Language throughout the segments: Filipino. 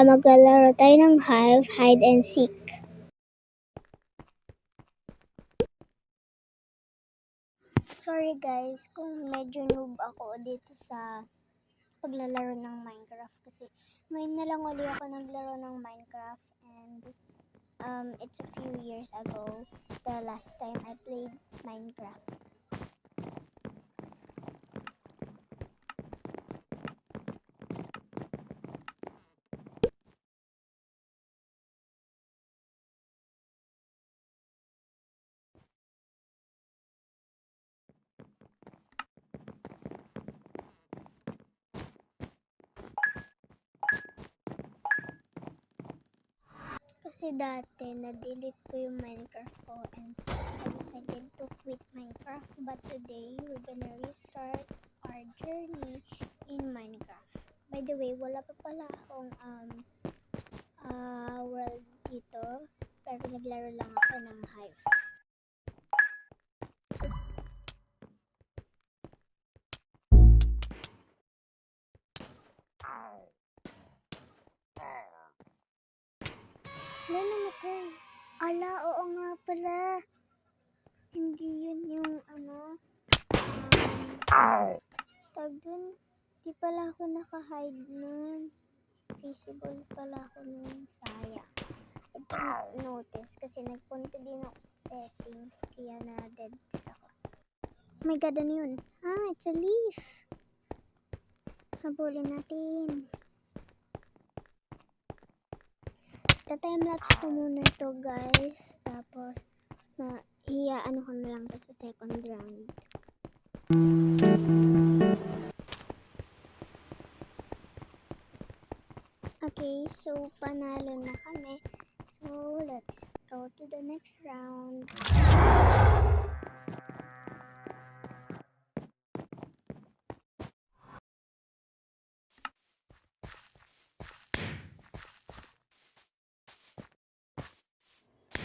maglalaro tayo ng hide and seek. Sorry guys kung medyo noob ako dito sa paglalaro ng Minecraft kasi ngayon na lang ulit ako naglaro ng Minecraft and it's a few years ago the last time I played Minecraft. Kasi dati, na-delete ko yung Minecraft ko and I decided to quit Minecraft. But today, we're gonna restart our journey in Minecraft. By the way, wala pa pala akong world dito. Pero naglaro lang ako ng Hive. Wala namatay. Ala, oo nga pala. Hindi yun yung tag dun. Di pala ako naka-hide nun. Visible pala ako nun. Sayang. I didn't notice kasi nagpunta din ako sa settings kaya na-dead ako. Oh my god, ano yun? It's a leaf. Habulin natin. Ta-timelapse ko muna to guys. Tapos, ano ko na lang to sa second round. Okay, so panalo na kami. So, let's go to the next round.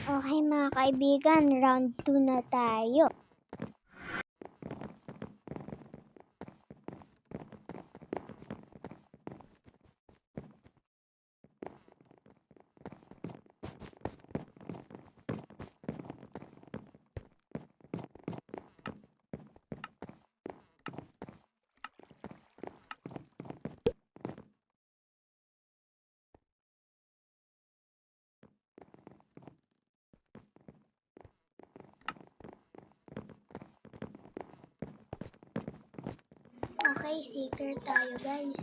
Okay mga kaibigan, round 2 na tayo. Okay, seeker tayo guys.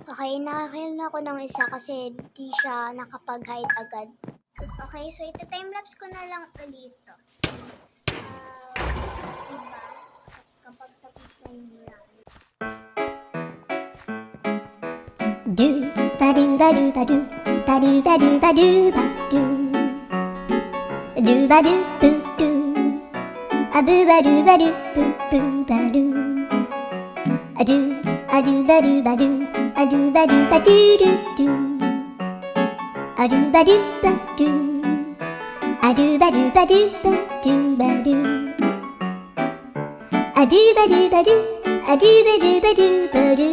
Okay, nakakill na ako ng isa kasi di siya nakapag-hide agad. Okay, so ito timelapse ko na lang ulit to. Diba? Kapag tapos na yung round. Do ba do ba do ba do ba do ba do ba do ba do do ba do boo do a boo ba do ba do boo boo ba do a do ba do ba do a do ba do ba do do do a do ba do ba do a do ba do ba do ba do ba do a do ba do ba do a do ba do ba do ba do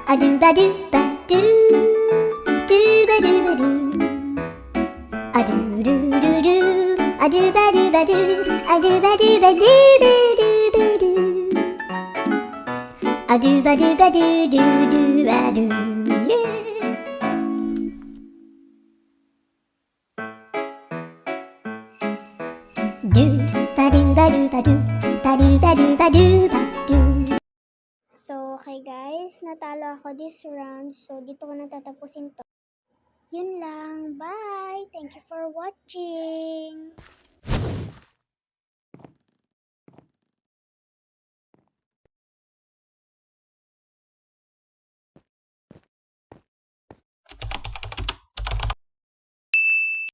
a do ba do ba do ba do ba do a do do do do a do ba do ba do a do ba do ba do ba do ba do a do ba do ba do do do ba do yeah. Do ba do ba do ba do ba do ba do ba do ba do. So, okay guys, natalo ako this round. So, dito ko na tatapusin to. Yun lang. Bye! Thank you for watching!